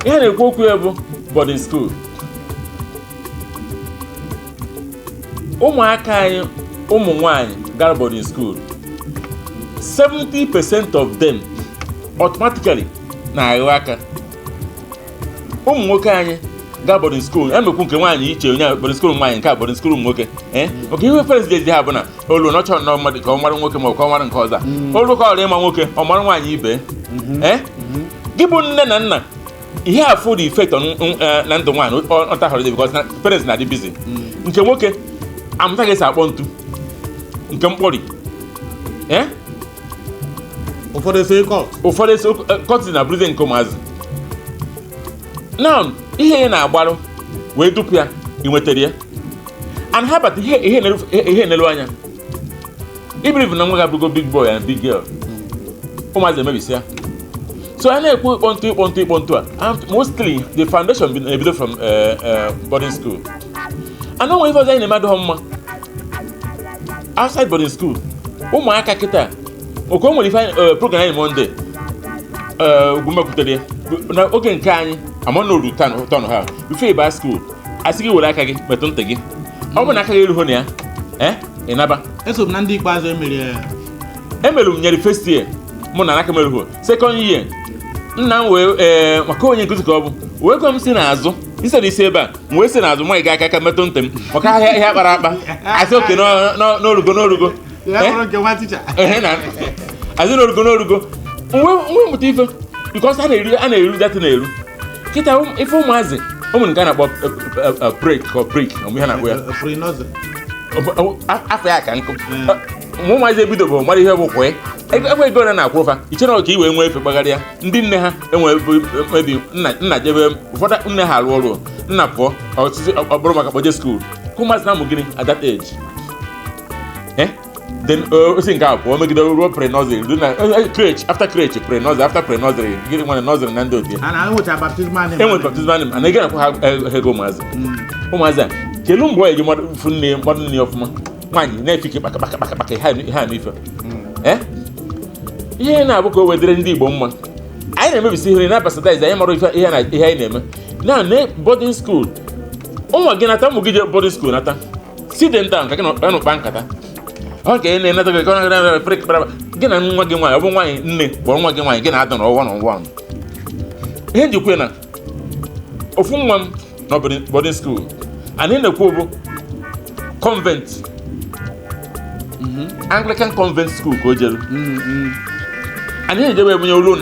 ihe na-ekwu okwu ya bụ boarding school. Ụmụaka anyị ụmụ nwanyị gara boarding school, 70% of them automatically na-aghọ aka. Ụmụ nwoke anyị ga boarding school, emekwu nke nwaanyị iche onye boarding school nwaanyị nke a boarding school ụmụ nwoke. Oke ihe president ha bụ na olu nọchọ na mmadụ ka ọ mara nwoke ma ọ ka ọ mara nke ọzọ. Olu ka ọrụ ịma nwoke ọ mara nwaanyị ibe. Gị bụ nne na nna, ihe afụ the effect na ndụ nwaanyị ọta holiday because parents na-adị busy. Nke nwoke amụta ga-esi akpọ ntu nke mkpọri. Ụfọdụ esi kọtị na brize nke ụmụazị. Now ihe ya na-agbarụ wee dupu ya inwetara ya and ha bata ihe nelu anya ibirivu na nwa ga-abụgo big boy and big girl, ụmụazị emebisi ya. So a na-ekwu ịkpọ ntụ a mostly the foundation ebido from boarding school. And onwe ife ọzọ anyị na-emadụ mma outside boarding school. Ụmụaka kịta oke o nwere ife program anyị Monday Ugwumba kwutere na oge nke anyị ama na olu tọn ha before ịba school asị gị were aka gị metụ ntị gị, ọ bụ na aka gị erughị na ya ịnaba. Eso m na ndị ikpeazụ emere m nyere first year mụ na aka merughị, second year nna m wee maka onye nkụzi ka ọ bụ wee gwa m si n'azụ isere isi ebe a m wee si n'azụ nwa ị ga aka metụ ntị m maka ahịa ihe akpara akpa asị oke n'orugo azị n'orugo nwe mụta ife because a na-eru dati na-eru kịta ife ụmụazị ụmụ nke a na-akpọ break ọmụ ihe na-akpọ ya afọ ya ka nkụ. Ụmụazị ebido bụ mara ihe bụ kwee ekwe ego na-akwụ ụfa ichere ka i wee nwee efe gbagharịa. Ndị nne ha enwere mebi nna jebe ụfọdụ nne ha arụ ọrụ nna pụọ ọ bụrụ maka kpoje skuul ụmụazị na-amụ gịnị at that age. Then osi nke a pụọ megide ruo pre-nursery crèche after crèche pre-nursery after pre-nursery gịnị nwane nursery na ndị otie enwere baptismal name ana ị ga-akwa ha ego ụmụazị a kelu mgbe ọ ga fụ nne mmadụ nne ọfụma nwaanyị na-efike kpakakpakakpaka ihe a n'ife. Ihe na-abụ ka o wedere ndị Igbo mma, anyị na-emebisi ihe na-abasadize anyị mara ihe anyị na-eme na boarding school. Ụmụ gị nata, ụmụ gị je boarding school nata sit them down ka gị na kpa nkata oke na-enata gị gị na nwa gị nwaanyị ọ bụ nwaanyị nne kpọrọ nwa gị nwaanyị gị na-adọ n'ọnwa ihe njikwe na ofu nwa m na boarding school anyị na-ekwu bụ convent Anglican convent school ka o jere anyị na-ejebe ebunye ụlọ